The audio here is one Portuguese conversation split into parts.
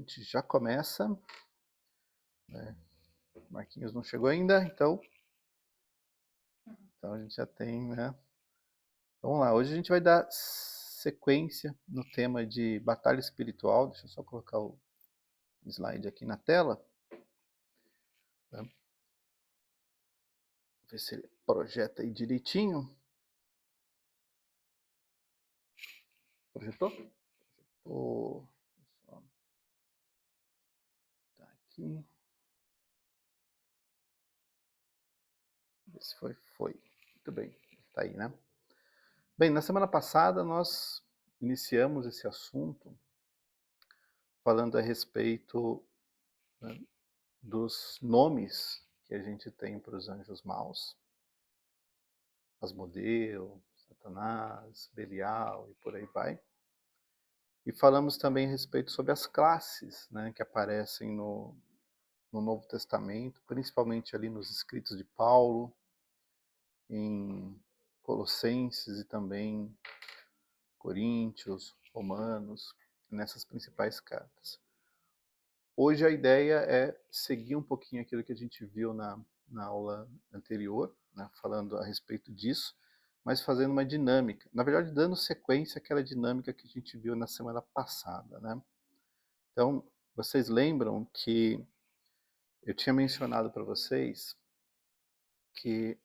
gente já começa, né? Marquinhos não chegou ainda, então a gente já tem, né? Vamos lá, hoje a gente vai dar sequência no tema de batalha espiritual. Deixa eu só colocar o slide aqui na tela, tá? Ver se ele projeta aí direitinho. Projetou? Projetou. Tá aqui. Ver se foi. Muito bem, tá aí, né? Bem, na semana passada nós iniciamos esse assunto falando a respeito, né, dos nomes que a gente tem para os anjos maus, Asmodeu, Satanás, Belial e por aí vai. E falamos também a respeito sobre as classes, né, que aparecem no Novo Testamento, principalmente ali nos escritos de Paulo, em Colossenses e também Coríntios, Romanos, nessas principais cartas. Hoje a ideia é seguir um pouquinho aquilo que a gente viu na aula anterior, né, falando a respeito disso, mas fazendo uma dinâmica. Na verdade, dando sequência àquela dinâmica que a gente viu na semana passada, né? Então, vocês lembram que eu tinha mencionado para vocês que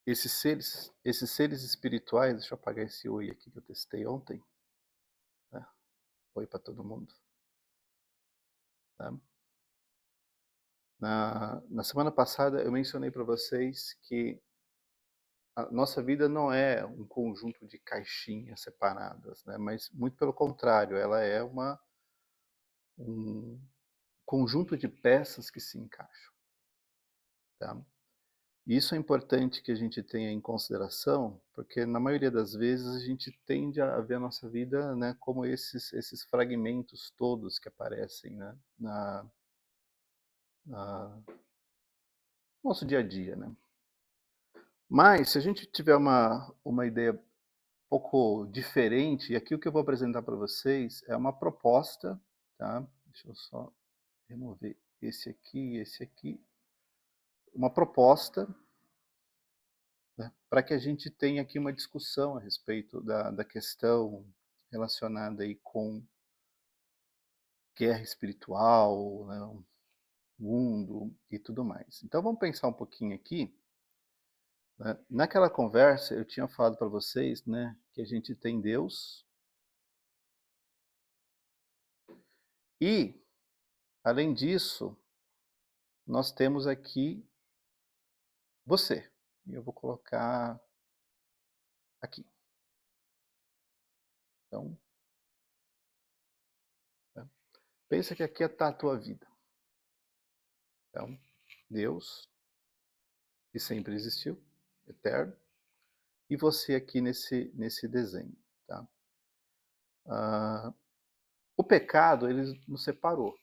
esses seres espirituais, deixa eu apagar esse oi aqui que eu testei ontem, né? Oi para todo mundo, tá? Na semana passada eu mencionei para vocês que a nossa vida não é um conjunto de caixinhas separadas, né? Mas muito pelo contrário, ela é um conjunto de peças que se encaixam, tá? E isso é importante que a gente tenha em consideração, porque na maioria das vezes a gente tende a ver a nossa vida, né, como esses fragmentos todos que aparecem, né, no nosso dia a dia, né? Mas se a gente tiver uma ideia um pouco diferente, e aqui o que eu vou apresentar para vocês é uma proposta, tá? Deixa eu só remover esse aqui e esse aqui. Uma proposta, né, para que a gente tenha aqui uma discussão a respeito da questão relacionada aí com guerra espiritual, né, mundo e tudo mais. Então vamos pensar um pouquinho aqui, né? Naquela conversa eu tinha falado para vocês, né, que a gente tem Deus e, além disso, nós temos aqui você. E eu vou colocar aqui. Então, né, pensa que aqui está a tua vida. Então, Deus, que sempre existiu, eterno, e você aqui nesse desenho, tá? O pecado, ele nos separou,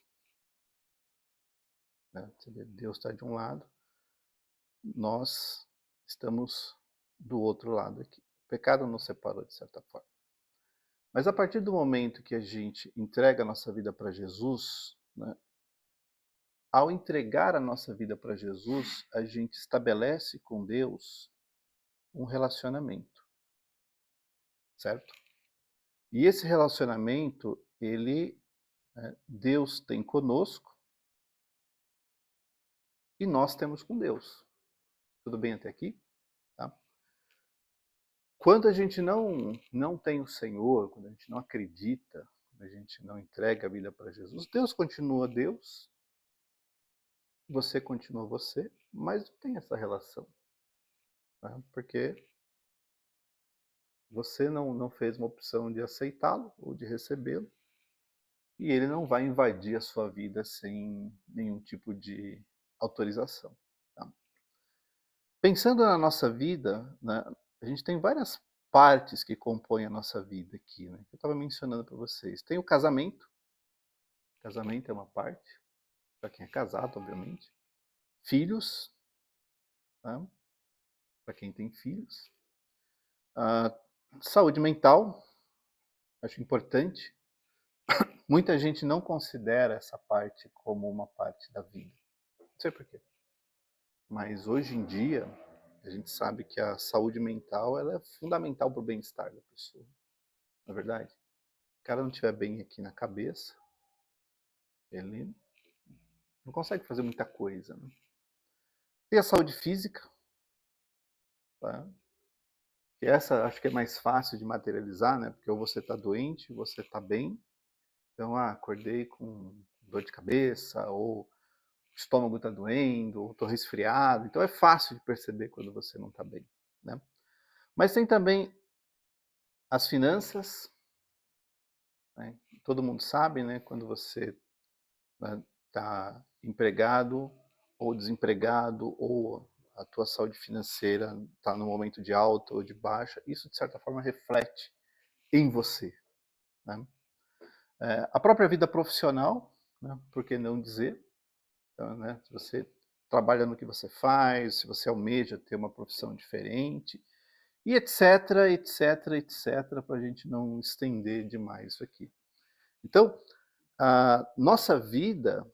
né? Deus está de um lado, nós estamos do outro lado aqui. O pecado nos separou de certa forma. Mas a partir do momento que a gente entrega a nossa vida para Jesus, né, ao entregar a nossa vida para Jesus, a gente estabelece com Deus um relacionamento, certo? E esse relacionamento, Deus tem conosco e nós temos com Deus. Tudo bem até aqui? Tá? Quando a gente não tem o Senhor, quando a gente não acredita, quando a gente não entrega a vida para Jesus, Deus continua Deus, você continua você, mas não tem essa relação, né? Porque você não fez uma opção de aceitá-lo ou de recebê-lo, e ele não vai invadir a sua vida sem nenhum tipo de autorização, tá? Pensando na nossa vida, né, a gente tem várias partes que compõem a nossa vida aqui, né? Eu estava mencionando para vocês. Tem o casamento. Casamento é uma parte, para quem é casado, obviamente. Filhos, né, para quem tem filhos. Ah, saúde mental, acho importante, Muita gente não considera essa parte como uma parte da vida. Não sei por quê. Mas hoje em dia, a gente sabe que a saúde mental ela é fundamental para o bem-estar da pessoa. Não é verdade? Se o cara não estiver bem aqui na cabeça, ele não consegue fazer muita coisa. Né? Tem a saúde física, tá? Que essa acho que é mais fácil de materializar, né? Porque ou você está doente, ou você está bem. Então, acordei com dor de cabeça, ou o estômago está doendo, ou estou resfriado. Então é fácil de perceber quando você não está bem. Né? Mas tem também as finanças, né? Todo mundo sabe, né? Quando você está empregado ou desempregado, ou a tua saúde financeira está no momento de alta ou de baixa, isso de certa forma reflete em você. Né? A própria vida profissional, né? Por que não dizer? Então, né? Se você trabalha no que você faz, se você almeja ter uma profissão diferente, e etc, etc, etc, para a gente não estender demais isso aqui. Então, a nossa vida,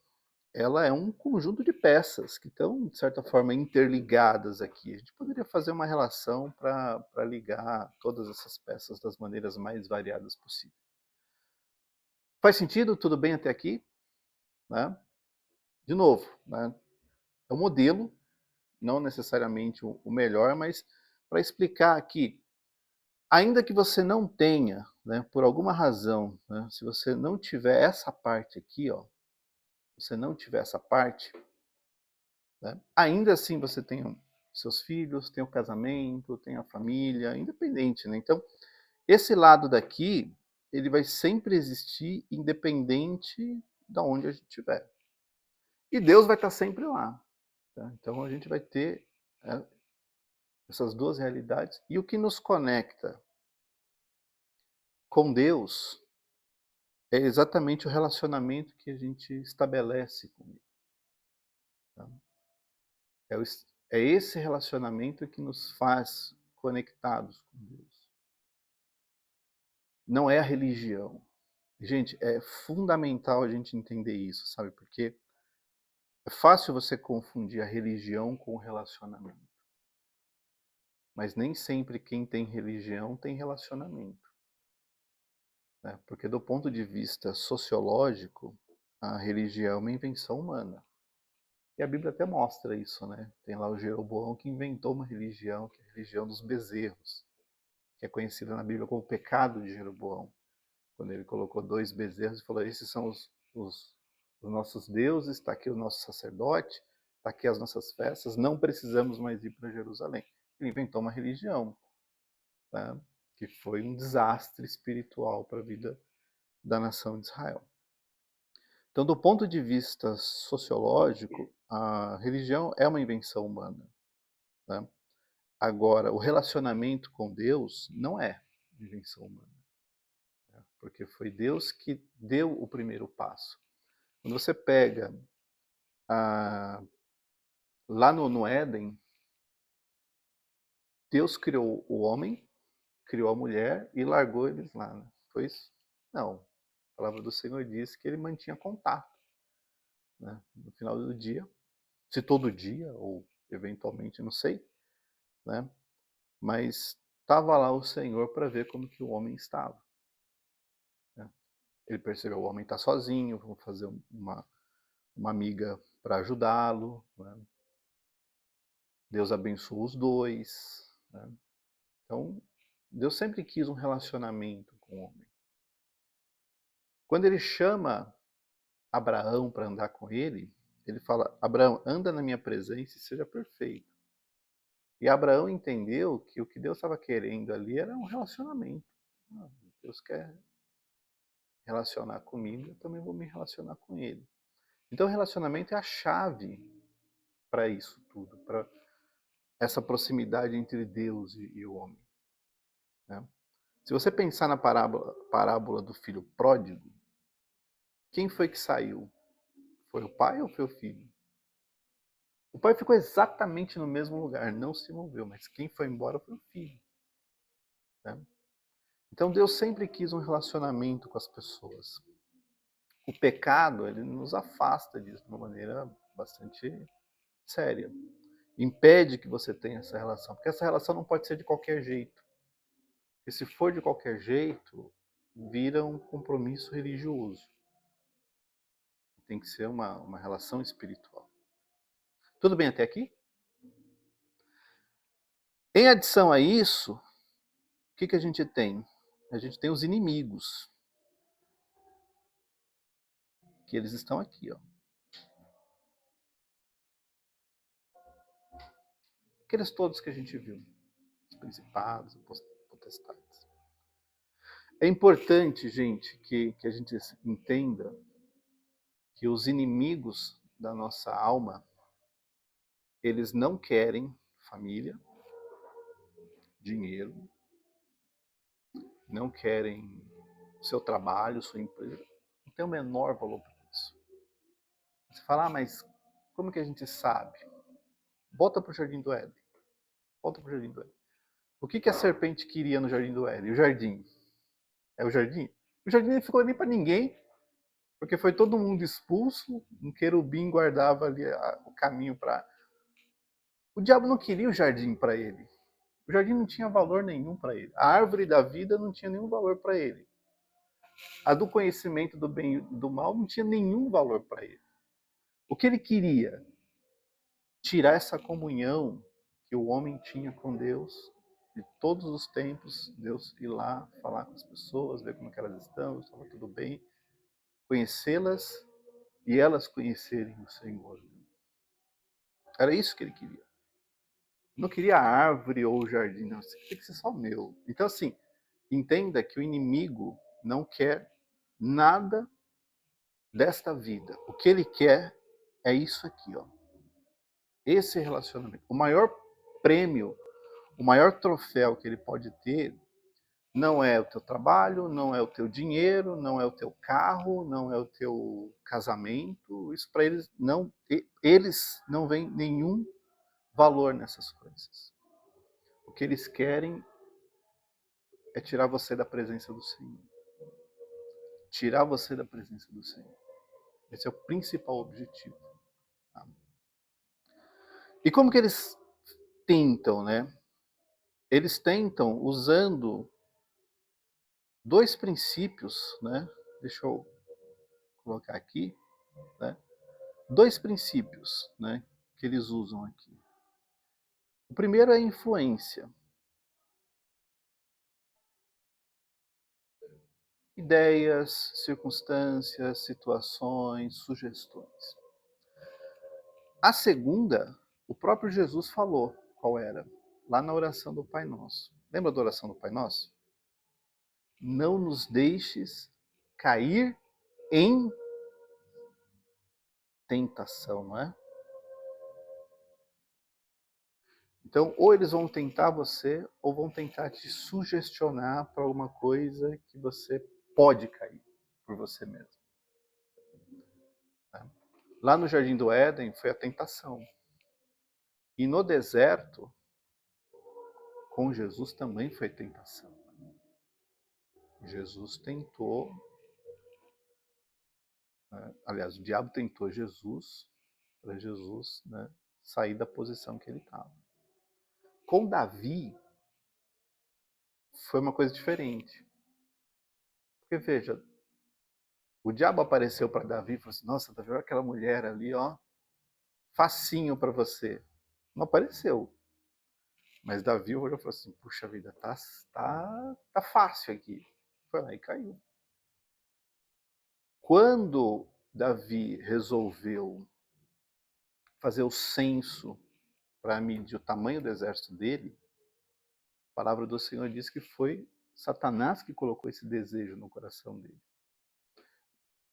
ela é um conjunto de peças que estão, de certa forma, interligadas aqui. A gente poderia fazer uma relação para ligar todas essas peças das maneiras mais variadas possível. Faz sentido? Tudo bem até aqui? Né? De novo, né? É um modelo, não necessariamente o melhor, mas para explicar que, ainda que você não tenha, né, por alguma razão, né, se você não tiver essa parte aqui, ó, você não tiver essa parte, né, ainda assim você tem seus filhos, tem o casamento, tem a família, independente, né? Então, esse lado daqui, ele vai sempre existir, independente de onde a gente estiver. E Deus vai estar sempre lá. Tá? Então, a gente vai ter essas duas realidades. E o que nos conecta com Deus é exatamente o relacionamento que a gente estabelece com Ele. Tá? É esse relacionamento que nos faz conectados com Deus. Não é a religião. Gente, é fundamental a gente entender isso, sabe? Porque é fácil você confundir a religião com o relacionamento. Mas nem sempre quem tem religião tem relacionamento. Né? Porque do ponto de vista sociológico, a religião é uma invenção humana. E a Bíblia até mostra isso, né? Tem lá o Jeroboão que inventou uma religião, que é a religião dos bezerros, que é conhecida na Bíblia como o pecado de Jeroboão. Quando ele colocou 2 bezerros e falou, esses são os nossos deuses, está aqui o nosso sacerdote, está aqui as nossas festas, não precisamos mais ir para Jerusalém. Ele inventou uma religião, tá? Que foi um desastre espiritual para a vida da nação de Israel. Então, do ponto de vista sociológico, a religião é uma invenção humana. Né? Agora, o relacionamento com Deus não é invenção humana. Né? Porque foi Deus que deu o primeiro passo. Quando você pega lá no Éden, Deus criou o homem, criou a mulher e largou eles lá. Né? Foi isso? Não. A palavra do Senhor diz que ele mantinha contato. Né? No final do dia, se todo dia, ou eventualmente, não sei, né? Mas estava lá o Senhor para ver como que o homem estava. Né? Ele percebeu, o homem está sozinho, vou fazer uma amiga para ajudá-lo. Né? Deus abençoou os dois. Né? Então, Deus sempre quis um relacionamento com o homem. Quando ele chama Abraão para andar com ele, ele fala, Abraão, anda na minha presença e seja perfeito. E Abraão entendeu que o que Deus estava querendo ali era um relacionamento. Deus quer relacionar comigo, eu também vou me relacionar com ele. Então, o relacionamento é a chave para isso tudo, para essa proximidade entre Deus e o homem. Né? Se você pensar na parábola do filho pródigo, quem foi que saiu? Foi o pai ou foi o filho? O pai ficou exatamente no mesmo lugar, não se moveu, mas quem foi embora foi o filho. Né? Então Deus sempre quis um relacionamento com as pessoas. O pecado, ele nos afasta disso de uma maneira bastante séria. Impede que você tenha essa relação, porque essa relação não pode ser de qualquer jeito. Porque se for de qualquer jeito, vira um compromisso religioso. Tem que ser uma relação espiritual. Tudo bem até aqui? Em adição a isso, o que a gente tem? A gente tem os inimigos. Que eles estão aqui, ó. Aqueles todos que a gente viu. Os principados, os potestades. É importante, gente, que a gente entenda que os inimigos da nossa alma, eles não querem família, dinheiro, não querem seu trabalho, sua empresa, não tem o menor valor para isso. Você fala, mas como que a gente sabe? Volta para o Jardim do Éden. Volta para o Jardim do Éden. O que a serpente queria no Jardim do Éden? O jardim. É o jardim? O jardim não ficou nem para ninguém, porque foi todo mundo expulso, um querubim guardava ali o caminho para... O diabo não queria o jardim para ele. O jardim não tinha valor nenhum para ele. A árvore da vida não tinha nenhum valor para ele. A do conhecimento do bem e do mal não tinha nenhum valor para ele. O que ele queria? Tirar essa comunhão que o homem tinha com Deus, de todos os tempos, Deus ir lá falar com as pessoas, ver como é que elas estão, se estava tudo bem, conhecê-las e elas conhecerem o Senhor. Era isso que ele queria. Não queria a árvore ou o jardim, não, isso tem que ser só meu. Então, assim, entenda que o inimigo não quer nada desta vida. O que ele quer é isso aqui, ó. Esse relacionamento. O maior prêmio, o maior troféu que ele pode ter não é o teu trabalho, não é o teu dinheiro, não é o teu carro, não é o teu casamento. Isso para eles não veem nenhum valor nessas coisas. O que eles querem é tirar você da presença do Senhor. Tirar você da presença do Senhor. Esse é o principal objetivo. Tá? E como que eles tentam, né? Eles tentam usando dois princípios, né? Deixa eu colocar aqui, né? Dois princípios, né, que eles usam aqui. O primeiro é a influência. Ideias, circunstâncias, situações, sugestões. A segunda, o próprio Jesus falou qual era, lá na oração do Pai Nosso. Lembra da oração do Pai Nosso? Não nos deixes cair em tentação, não é? Então, ou eles vão tentar você, ou vão tentar te sugestionar para alguma coisa que você pode cair por você mesmo. Né? Lá no Jardim do Éden foi a tentação. E no deserto, com Jesus também foi tentação. Jesus tentou, aliás, o diabo tentou Jesus, para Jesus, né, sair da posição que ele estava. Com Davi, foi uma coisa diferente. Porque veja, o diabo apareceu para Davi e falou assim, nossa, Davi, olha aquela mulher ali, ó, facinho para você. Não apareceu. Mas Davi olhou e falou assim, puxa vida, tá fácil aqui. Foi lá e caiu. Quando Davi resolveu fazer o censo para medir o tamanho do exército dele, a palavra do Senhor diz que foi Satanás que colocou esse desejo no coração dele.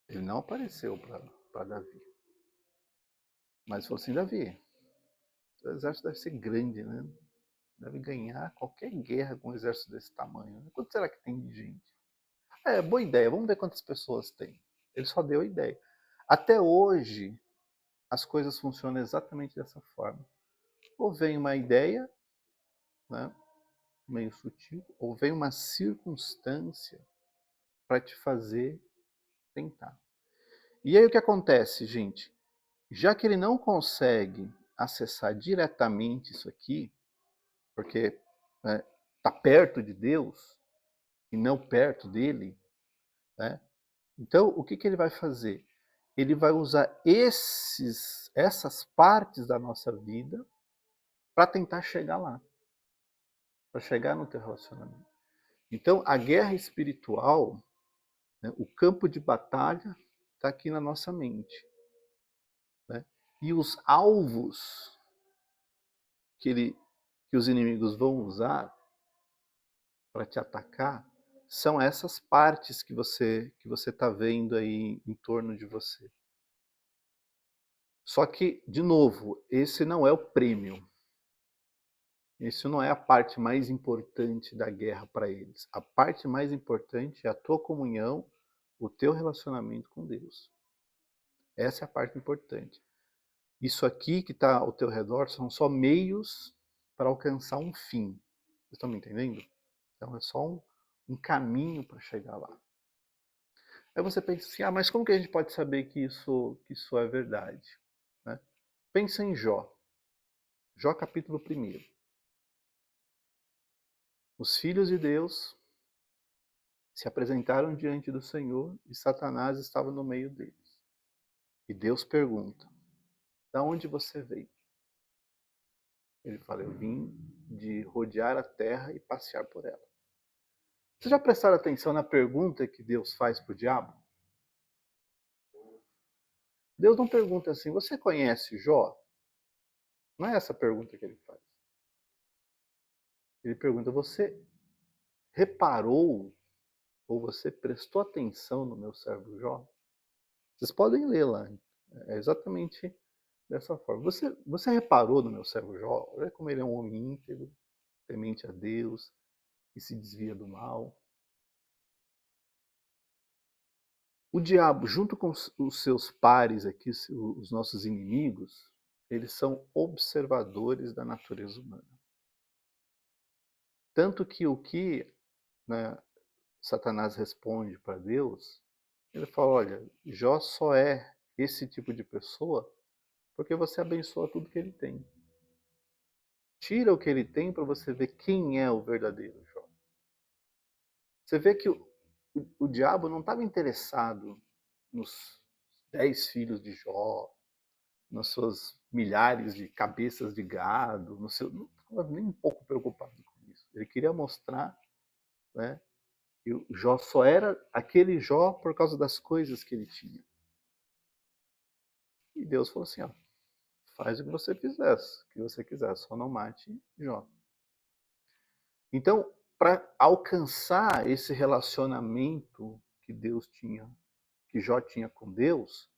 Ele não apareceu para Davi. Mas falou assim, Davi, o exército deve ser grande, né? Deve ganhar qualquer guerra com um exército desse tamanho. Quanto será que tem de gente? É, boa ideia, vamos ver quantas pessoas tem. Ele só deu a ideia. Até hoje, as coisas funcionam exatamente dessa forma. Ou vem uma ideia, né, meio sutil, ou vem uma circunstância para te fazer tentar. E aí o que acontece, gente? Já que ele não consegue acessar diretamente isso aqui, porque está perto de Deus e não perto dele, né? Então o que, que ele vai fazer? Ele vai usar essas partes da nossa vida para tentar chegar lá, para chegar no teu relacionamento. Então a guerra espiritual, né, o campo de batalha está aqui na nossa mente, né? E os alvos que os inimigos vão usar para te atacar são essas partes que você está vendo aí em torno de você. Só que, de novo, esse não é o prêmio. Isso não é a parte mais importante da guerra para eles. A parte mais importante é a tua comunhão, o teu relacionamento com Deus. Essa é a parte importante. Isso aqui que está ao teu redor são só meios para alcançar um fim. Vocês estão me entendendo? Então é só um caminho para chegar lá. Aí você pensa assim, mas como que a gente pode saber que isso é verdade? Né? Pensa em Jó. Jó capítulo 1. Os filhos de Deus se apresentaram diante do Senhor e Satanás estava no meio deles. E Deus pergunta, da onde você veio? Ele fala, eu vim de rodear a terra e passear por ela. Vocês já prestaram atenção na pergunta que Deus faz para o diabo? Deus não pergunta assim, você conhece Jó? Não é essa a pergunta que ele faz. Ele pergunta, você reparou ou você prestou atenção no meu servo Jó? Vocês podem ler lá. É exatamente dessa forma. Você reparou no meu servo Jó? Olha como ele é um homem íntegro, temente a Deus, e se desvia do mal. O diabo, junto com os seus pares aqui, os nossos inimigos, eles são observadores da natureza humana. Tanto que né, Satanás responde para Deus, ele fala, olha, Jó só é esse tipo de pessoa porque você abençoa tudo que ele tem. Tira o que ele tem para você ver quem é o verdadeiro Jó. Você vê que o diabo não estava interessado nos 10 filhos de Jó, nas suas milhares de cabeças de gado, não estava nem um pouco preocupado com isso. Ele queria mostrar, né, que o Jó só era aquele Jó por causa das coisas que ele tinha. E Deus falou assim, ó, faz o que você quiser, só não mate Jó. Então, para alcançar esse relacionamento que Deus tinha, que Jó tinha com Deus,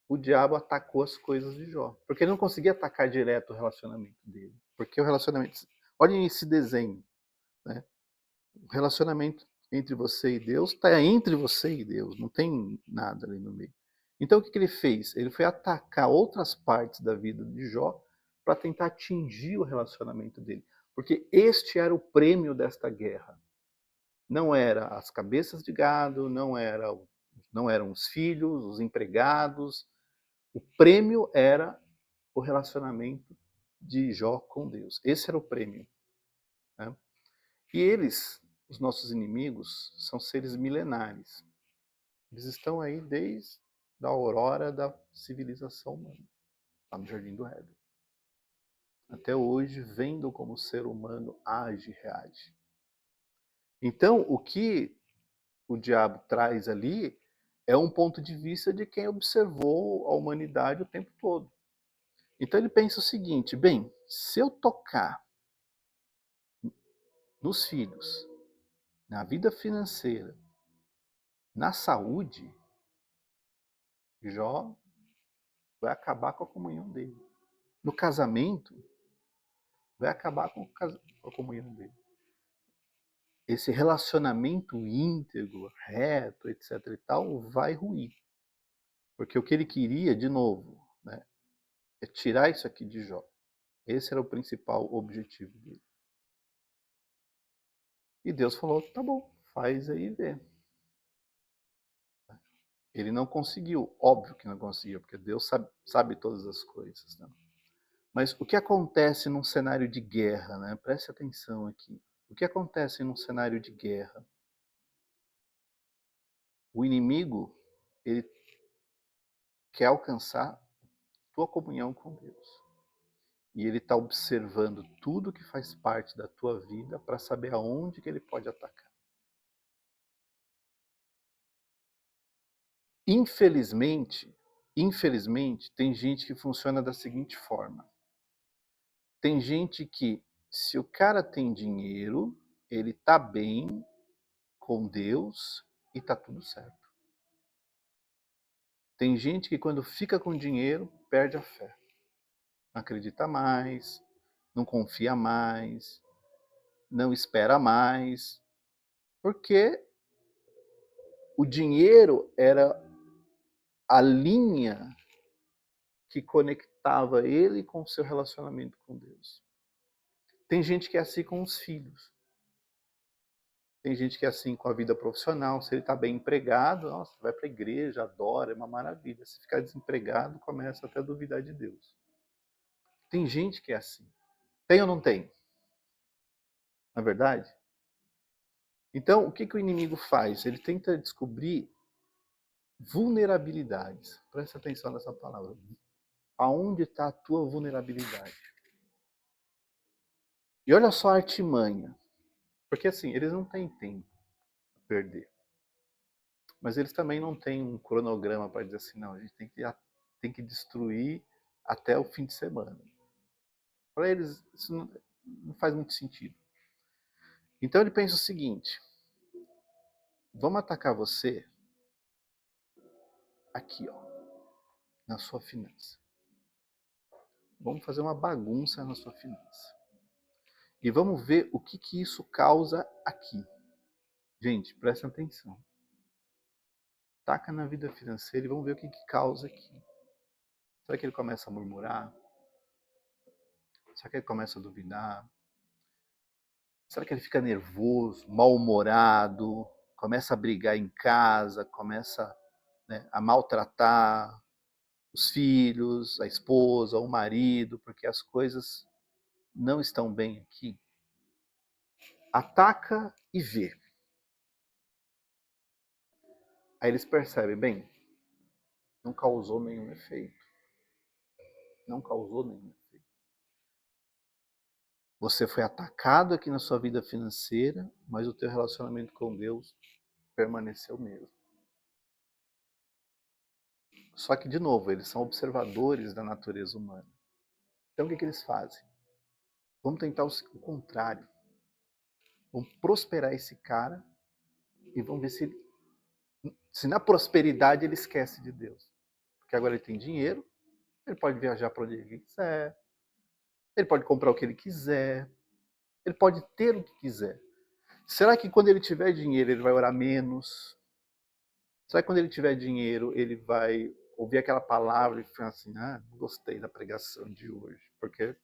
o diabo atacou as coisas de Jó. Porque ele não conseguia atacar direto o relacionamento dele. Porque o relacionamento... Olhem esse desenho. Né? O relacionamento entre você e Deus está entre você e Deus. Não tem nada ali no meio. Então o que ele fez? Ele foi atacar outras partes da vida de Jó para tentar atingir o relacionamento dele. Porque este era o prêmio desta guerra. Não era as cabeças de gado, não eram os filhos, os empregados. O prêmio era o relacionamento de Jó com Deus. Esse era o prêmio. Né? E eles, os nossos inimigos, são seres milenares. Eles estão aí desde a aurora da civilização humana, lá no Jardim do Éden. Até hoje, vendo como o ser humano age e reage. Então, o que o diabo traz ali é um ponto de vista de quem observou a humanidade o tempo todo. Então ele pensa o seguinte, bem, se eu tocar nos filhos, na vida financeira, na saúde, Jó vai acabar com a comunhão dele. No casamento, vai acabar com a comunhão dele. Esse relacionamento íntegro, reto, etc. e tal, vai ruir. Porque o que ele queria, de novo, né, é tirar isso aqui de Jó. Esse era o principal objetivo dele. E Deus falou, tá bom, faz aí e vê. Ele não conseguiu, óbvio que não conseguiu, porque Deus sabe todas as coisas, né? Mas o que acontece num cenário de guerra, né? Preste atenção aqui. O que acontece num cenário de guerra? O inimigo, ele quer alcançar tua comunhão com Deus. E ele está observando tudo que faz parte da tua vida para saber aonde que ele pode atacar. Infelizmente, tem gente que funciona da seguinte forma. Tem gente que, se o cara tem dinheiro, ele tá bem com Deus e tá tudo certo. Tem gente que quando fica com dinheiro, perde a fé. Não acredita mais, não confia mais, não espera mais, porque o dinheiro era a linha que conectava ele com o seu relacionamento com Deus. Tem gente que é assim com os filhos. Tem gente que é assim com a vida profissional. Se ele está bem empregado, nossa, vai para a igreja, adora, é uma maravilha. Se ficar desempregado, começa até a duvidar de Deus. Tem gente que é assim. Tem ou não tem? Na verdade? Então, o que o inimigo faz? Ele tenta descobrir vulnerabilidades. Presta atenção nessa palavra. Aonde está a tua vulnerabilidade? E olha só a artimanha. Porque assim, eles não têm tempo a perder. Mas eles também não têm um cronograma para dizer assim, não, a gente tem que destruir até o fim de semana. Para eles, isso não faz muito sentido. Então ele pensa o seguinte, vamos atacar você aqui, ó, na sua finança. Vamos fazer uma bagunça na sua finança. E vamos ver o que isso causa aqui. Gente, presta atenção. Taca na vida financeira e vamos ver o que causa aqui. Será que ele começa a murmurar? Será que ele começa a duvidar? Será que ele fica nervoso, mal-humorado, começa a brigar em casa, começa, né, a maltratar os filhos, a esposa, o marido, porque as coisas não estão bem aqui? Ataca e vê. Aí eles percebem, bem, não causou nenhum efeito. Não causou nenhum efeito. Você foi atacado aqui na sua vida financeira, mas o teu relacionamento com Deus permaneceu mesmo. Só que, de novo, eles são observadores da natureza humana. Então, o que eles fazem? Vamos tentar o contrário. Vamos prosperar esse cara e vamos ver se na prosperidade ele esquece de Deus. Porque agora ele tem dinheiro, ele pode viajar para onde ele quiser, ele pode comprar o que ele quiser, ele pode ter o que quiser. Será que quando ele tiver dinheiro ele vai orar menos? Será que quando ele tiver dinheiro ele vai ouvir aquela palavra e falar assim, ah, gostei da pregação de hoje, porque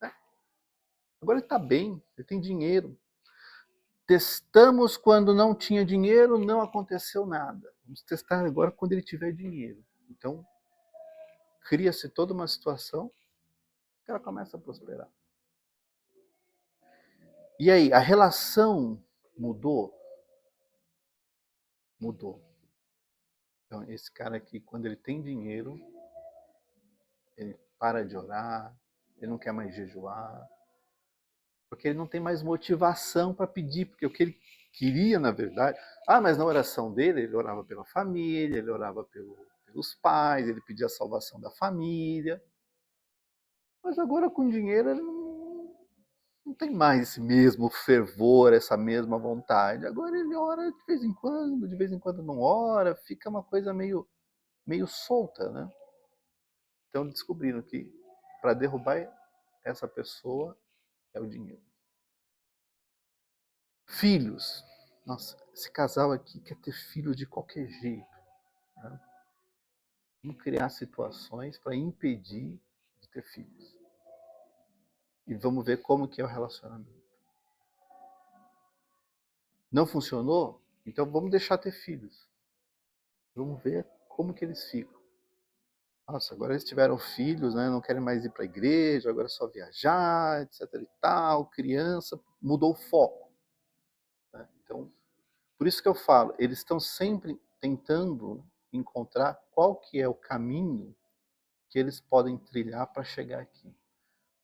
agora ele está bem, ele tem dinheiro. Testamos quando não tinha dinheiro, não aconteceu nada. Vamos testar agora quando ele tiver dinheiro. Então, cria-se toda uma situação, o cara começa a prosperar. E aí, a relação mudou? Mudou. Então, esse cara aqui, quando ele tem dinheiro, ele para de orar, ele não quer mais jejuar, porque ele não tem mais motivação para pedir, porque o que ele queria, na verdade... Ah, mas na oração dele, ele orava pela família, ele orava pelos pais, ele pedia a salvação da família. Mas agora com dinheiro ele não tem mais esse mesmo fervor, essa mesma vontade. Agora ele ora de vez em quando não ora, fica uma coisa meio solta, né? Então descobriram que para derrubar essa pessoa é o dinheiro. Filhos. Nossa, esse casal aqui quer ter filhos de qualquer jeito. Né? Vamos criar situações para impedir de ter filhos. E vamos ver como que é o relacionamento. Não funcionou? Então vamos deixar ter filhos. Vamos ver como que eles ficam? Nossa, agora eles tiveram filhos, né, não querem mais ir para a igreja, agora é só viajar, etc e tal, criança, mudou o foco, né. Então, por isso que eu falo, eles estão sempre tentando encontrar qual que é o caminho que eles podem trilhar para chegar aqui.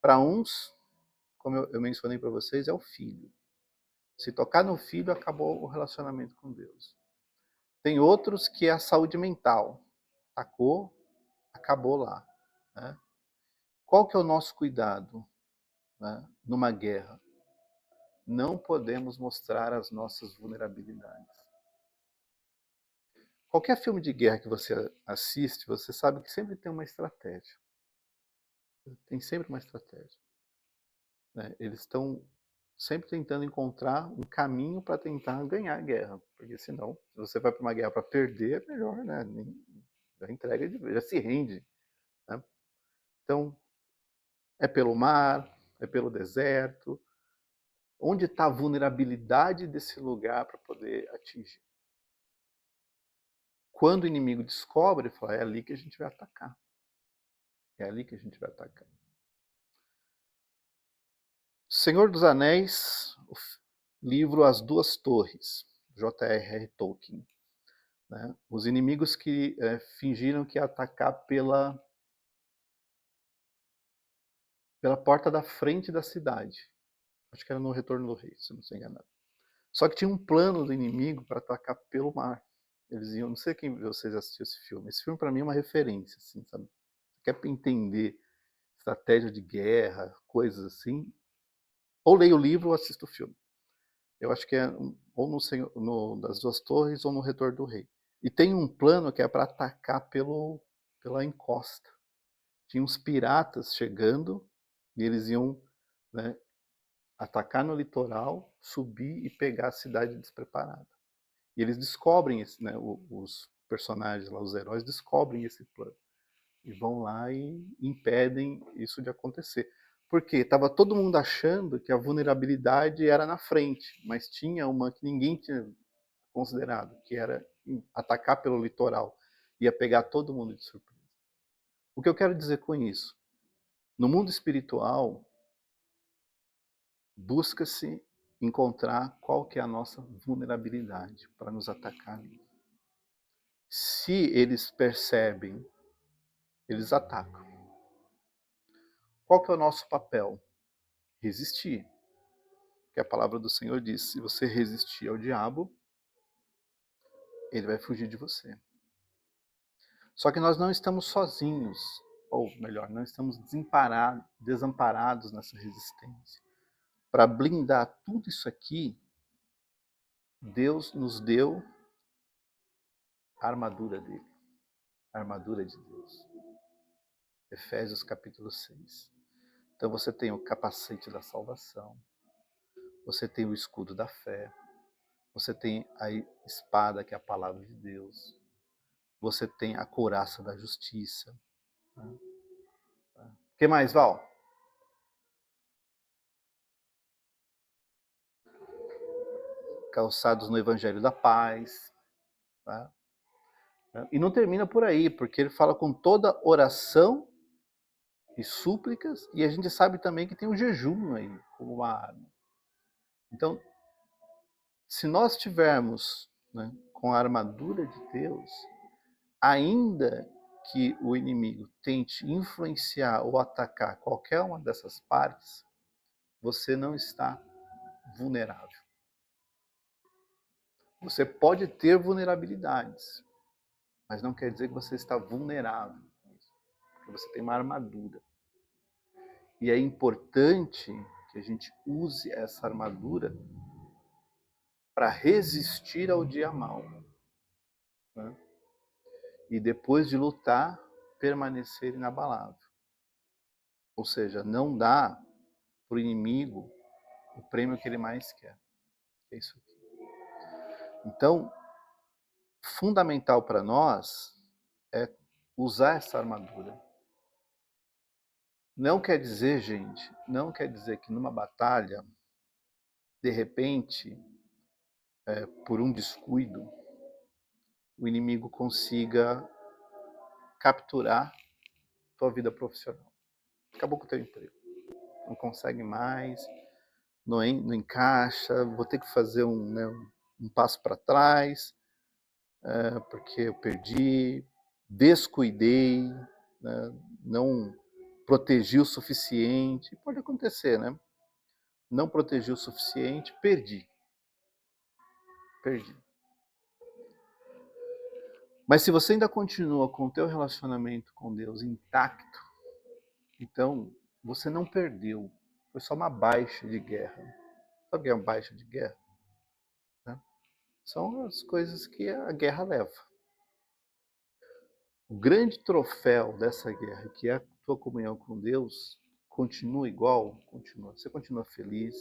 Para uns, como eu mencionei para vocês, é o filho. Se tocar no filho, acabou o relacionamento com Deus. Tem outros que é a saúde mental. Tacou, acabou lá, né. Qual que é o nosso cuidado, né, numa guerra? Não podemos mostrar as nossas vulnerabilidades. Qualquer filme de guerra que você assiste, você sabe que sempre tem uma estratégia. Tem sempre uma estratégia, né. Eles estão sempre tentando encontrar um caminho para tentar ganhar a guerra, porque senão, se você vai para uma guerra para perder, é melhor, né, nem já entrega de vez, já se rende, né. Então, é pelo mar, é pelo deserto, onde está a vulnerabilidade desse lugar para poder atingir? Quando o inimigo descobre, ele fala: é ali que a gente vai atacar. É ali que a gente vai atacar. Senhor dos Anéis, o livro As Duas Torres, J.R.R. Tolkien. Né? Os inimigos que fingiram que ia atacar pela porta da frente da cidade. Acho que era no Retorno do Rei, se eu não estou enganado. Só que tinha um plano do inimigo para atacar pelo mar. Eles iam, não sei quem de vocês assistiu esse filme. Esse filme para mim é uma referência, assim, sabe? Você quer entender estratégia de guerra, coisas assim, ou leia o livro ou assista o filme. Eu acho que é ou no das Duas Torres ou no Retorno do Rei. E tem um plano que é para atacar pela encosta. Tinha uns piratas chegando e eles iam, né, atacar no litoral, subir e pegar a cidade despreparada. E eles descobrem esse, né, os personagens lá, os heróis descobrem esse plano. E vão lá e impedem isso de acontecer. Porque estava todo mundo achando que a vulnerabilidade era na frente, mas tinha uma que ninguém tinha considerado, que era atacar pelo litoral. Ia pegar todo mundo de surpresa. O que eu quero dizer com isso? No mundo espiritual, busca-se encontrar qual que é a nossa vulnerabilidade para nos atacar ali. Se eles percebem, eles atacam. Qual que é o nosso papel? Resistir. Que a palavra do Senhor diz: se você resistir ao diabo, ele vai fugir de você. Só que nós não estamos sozinhos, ou melhor, não estamos desamparados nessa resistência. Para blindar tudo isso aqui, Deus nos deu a armadura dele, a armadura de Deus. Efésios capítulo 6. Então você tem o capacete da salvação, você tem o escudo da fé, você tem a espada que é a palavra de Deus, você tem a couraça da justiça. O que mais, Val? Calçados no Evangelho da Paz. Tá? E não termina por aí, porque ele fala com toda oração e súplicas, e a gente sabe também que tem o jejum aí, como uma arma. Então, se nós tivermos, né, com a armadura de Deus, ainda que o inimigo tente influenciar ou atacar qualquer uma dessas partes, você não está vulnerável. Você pode ter vulnerabilidades, mas não quer dizer que você está vulnerável, porque você tem uma armadura. E é importante que a gente use essa armadura para resistir ao dia mau, né? E depois de lutar, permanecer inabalável. Ou seja, não dá para o inimigo o prêmio que ele mais quer. É isso aqui. Então, fundamental para nós é usar essa armadura. Não quer dizer, gente, não quer dizer que numa batalha, de repente, por um descuido, o inimigo consiga capturar tua vida profissional. Acabou com o teu emprego. Não consegue mais, não encaixa, vou ter que fazer um passo para trás, porque eu perdi, descuidei, né, não protegi o suficiente. Pode acontecer, né? Não protegi o suficiente, perdi. Mas se você ainda continua com o teu relacionamento com Deus intacto, então você não perdeu. Foi só uma baixa de guerra. Sabe o que é uma baixa de guerra? Né? São as coisas que a guerra leva. O grande troféu dessa guerra, que é a tua comunhão com Deus, continua igual? Continua. Você continua feliz,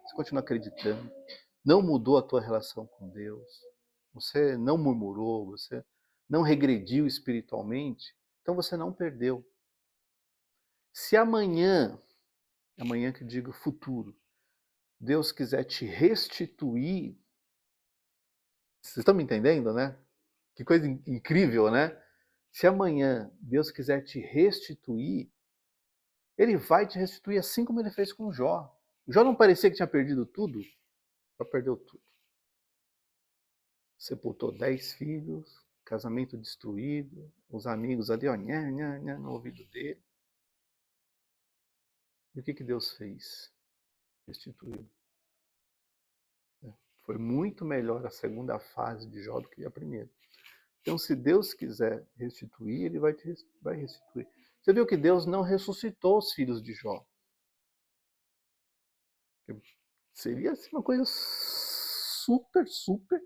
você continua acreditando, não mudou a tua relação com Deus, você não murmurou, você não regrediu espiritualmente, então você não perdeu. Se amanhã que eu digo futuro, Deus quiser te restituir, vocês estão me entendendo, né? Que coisa incrível, né? Se amanhã Deus quiser te restituir, Ele vai te restituir assim como Ele fez com Jó. Jó não parecia que tinha perdido tudo? Jó perdeu tudo. Sepultou 10 filhos, casamento destruído, os amigos ali, ó, nha, nha, nha, no ouvido dele. E o que Deus fez? Restituiu. Foi muito melhor a segunda fase de Jó do que a primeira. Então, se Deus quiser restituir, Ele vai restituir. Você viu que Deus não ressuscitou os filhos de Jó. Seria assim, uma coisa super, super.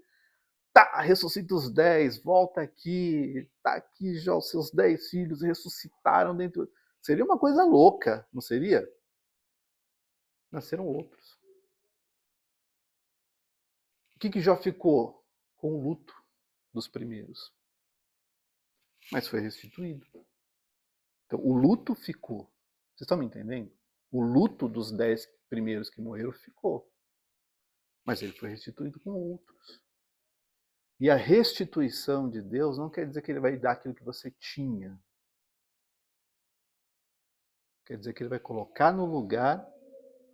Tá, ressuscita os 10, volta aqui, tá aqui já os seus 10 filhos ressuscitaram dentro. Seria uma coisa louca, não seria? Nasceram outros. O que Jó ficou? Com o luto dos primeiros. Mas foi restituído. Então, o luto ficou. Vocês estão me entendendo? O luto dos 10 primeiros que morreram ficou. Mas ele foi restituído com outros. E a restituição de Deus não quer dizer que Ele vai dar aquilo que você tinha. Quer dizer que Ele vai colocar no lugar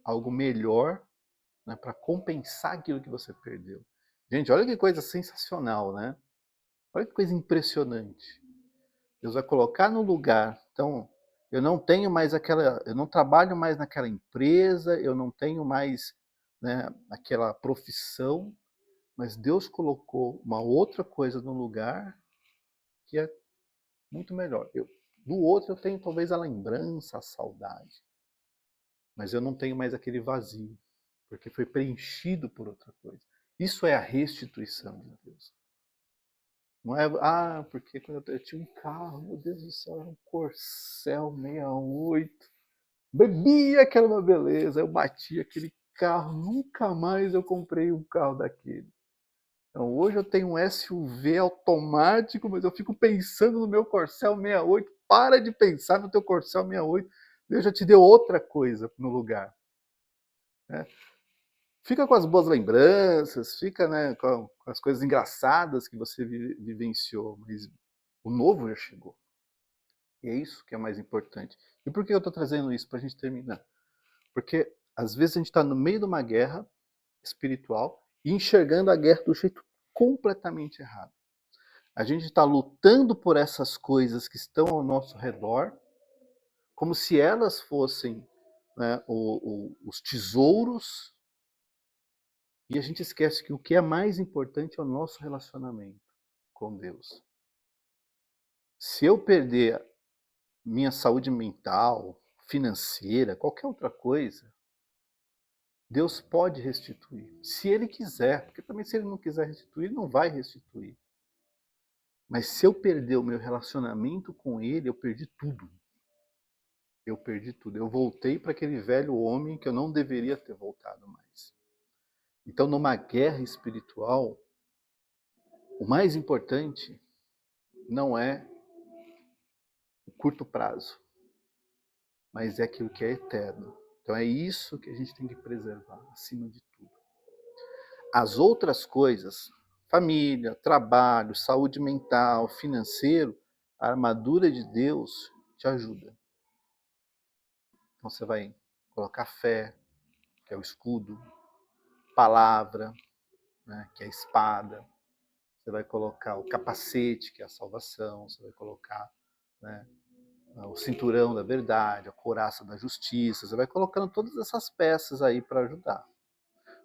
algo melhor, né, para compensar aquilo que você perdeu. Gente, olha que coisa sensacional, né? Olha que coisa impressionante. Deus vai colocar no lugar. Então, eu não trabalho mais naquela empresa, eu não tenho mais, né, aquela profissão, mas Deus colocou uma outra coisa no lugar que é muito melhor. Do outro eu tenho talvez a lembrança, a saudade, mas eu não tenho mais aquele vazio, porque foi preenchido por outra coisa. Isso é a restituição de Deus. Não é, porque quando eu tinha um carro, meu Deus do céu, era um Corcel 68. Bebia que era uma beleza, eu bati aquele carro, nunca mais eu comprei um carro daquele. Então, hoje eu tenho um SUV automático, mas eu fico pensando no meu Corcel 68. Para de pensar no teu Corcel 68. Deus já te deu outra coisa no lugar. Né? Fica com as boas lembranças, fica, né, com as coisas engraçadas que você vivenciou, mas o novo já chegou. E é isso que é mais importante. E por que eu estou trazendo isso para a gente terminar? Porque às vezes a gente está no meio de uma guerra espiritual e enxergando a guerra do jeito completamente errado. A gente está lutando por essas coisas que estão ao nosso redor, como se elas fossem, né, os tesouros, e a gente esquece que o que é mais importante é o nosso relacionamento com Deus. Se eu perder minha saúde mental, financeira, qualquer outra coisa, Deus pode restituir, se Ele quiser, porque também se Ele não quiser restituir, Ele não vai restituir. Mas se eu perder o meu relacionamento com Ele, eu perdi tudo. Eu perdi tudo. Eu voltei para aquele velho homem que eu não deveria ter voltado mais. Então, numa guerra espiritual, o mais importante não é o curto prazo, mas é aquilo que é eterno. Então é isso que a gente tem que preservar, acima de tudo. As outras coisas, família, trabalho, saúde mental, financeiro, A armadura de Deus te ajuda. Então você vai colocar fé, que é o escudo, palavra, né, que é a espada. Você vai colocar o capacete, que é a salvação. Você vai colocar, né, o cinturão da verdade, a couraça da justiça. Você vai colocando todas essas peças aí para ajudar.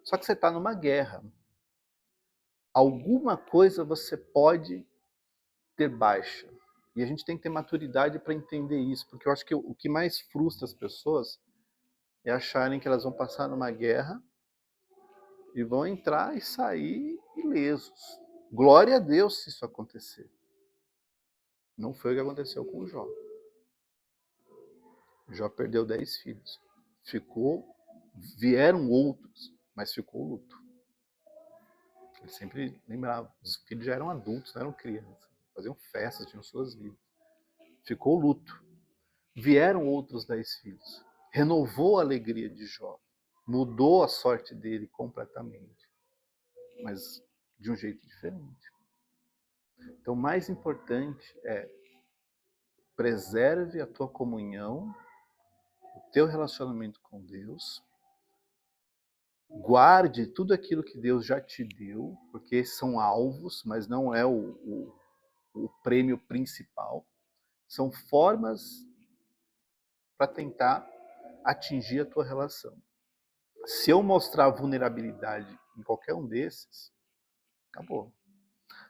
Só que você está numa guerra. Alguma coisa você pode ter baixa. E a gente tem que ter maturidade para entender isso, porque eu acho que o que mais frustra as pessoas é acharem que elas vão passar numa guerra e vão entrar e sair ilesos. Glória a Deus se isso acontecer. Não foi o que aconteceu com o Jó. Jó perdeu 10 filhos. Vieram outros, mas ficou o luto. Ele sempre lembrava, os filhos já eram adultos, não eram crianças. Faziam festas, tinham suas vidas. Ficou o luto. Vieram outros 10 filhos. Renovou a alegria de Jó. Mudou a sorte dele completamente. Mas de um jeito diferente. Então, o mais importante é preserve a tua comunhão, o teu relacionamento com Deus, guarde tudo aquilo que Deus já te deu, porque esses são alvos, mas não é o prêmio principal. São formas para tentar atingir a tua relação. Se eu mostrar vulnerabilidade em qualquer um desses, acabou.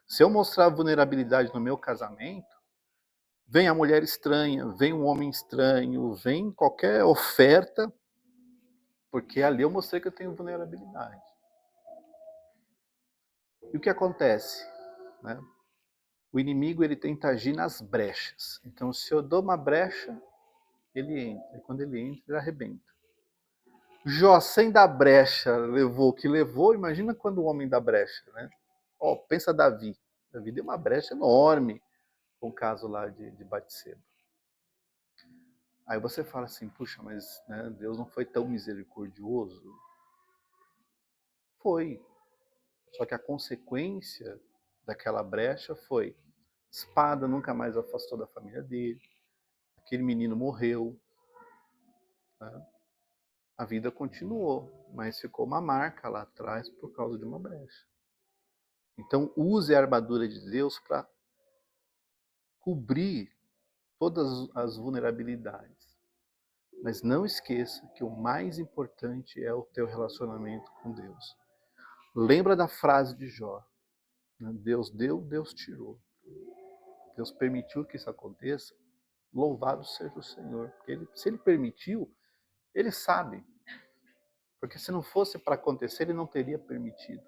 Se eu mostrar vulnerabilidade no meu casamento, vem a mulher estranha, vem um homem estranho, vem qualquer oferta, porque ali eu mostrei que eu tenho vulnerabilidade. E o que acontece? Né? O inimigo ele tenta agir nas brechas. Então, se eu dou uma brecha, ele entra. E quando ele entra, ele arrebenta. Jó, sem dar brecha, levou o que levou. Imagina quando o homem dá brecha. Né? Pensa Davi. Davi deu uma brecha enorme com o caso lá de Batseba. Aí você fala assim, puxa, mas né, Deus não foi tão misericordioso? Foi. Só que a consequência daquela brecha foi espada nunca mais afastou da família dele, aquele menino morreu, né? A vida continuou, mas ficou uma marca lá atrás por causa de uma brecha. Então use a armadura de Deus para cobrir todas as vulnerabilidades. Mas não esqueça que o mais importante é o teu relacionamento com Deus. Lembra da frase de Jó. Deus deu, Deus tirou. Deus permitiu que isso aconteça. Louvado seja o Senhor. Porque se Ele permitiu, Ele sabe. Porque se não fosse para acontecer, Ele não teria permitido.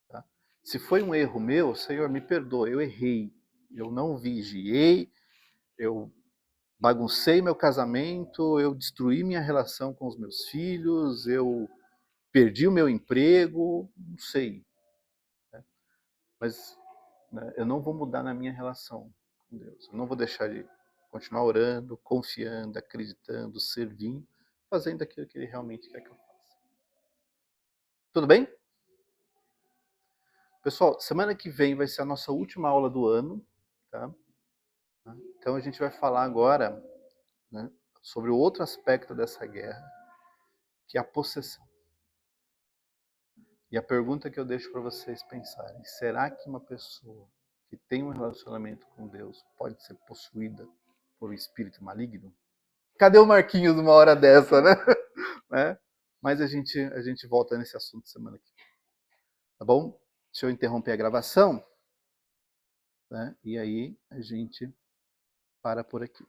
Tá? Se foi um erro meu, Senhor, me perdoa, eu errei. Eu não vigiei, eu baguncei meu casamento, eu destruí minha relação com os meus filhos, eu perdi o meu emprego, não sei. Né? Mas né, eu não vou mudar na minha relação com Deus. Eu não vou deixar de continuar orando, confiando, acreditando, servindo, fazendo aquilo que Ele realmente quer que eu faça. Tudo bem? Pessoal, semana que vem vai ser a nossa última aula do ano. Tá? Então a gente vai falar agora, né, sobre o outro aspecto dessa guerra, que é a possessão. E a pergunta que eu deixo para vocês pensarem, será que uma pessoa que tem um relacionamento com Deus pode ser possuída por um espírito maligno? Cadê o Marquinhos numa hora dessa, né? Mas a gente volta nesse assunto semana que vem. Tá bom? Deixa eu interromper a gravação, né? E aí a gente para por aqui.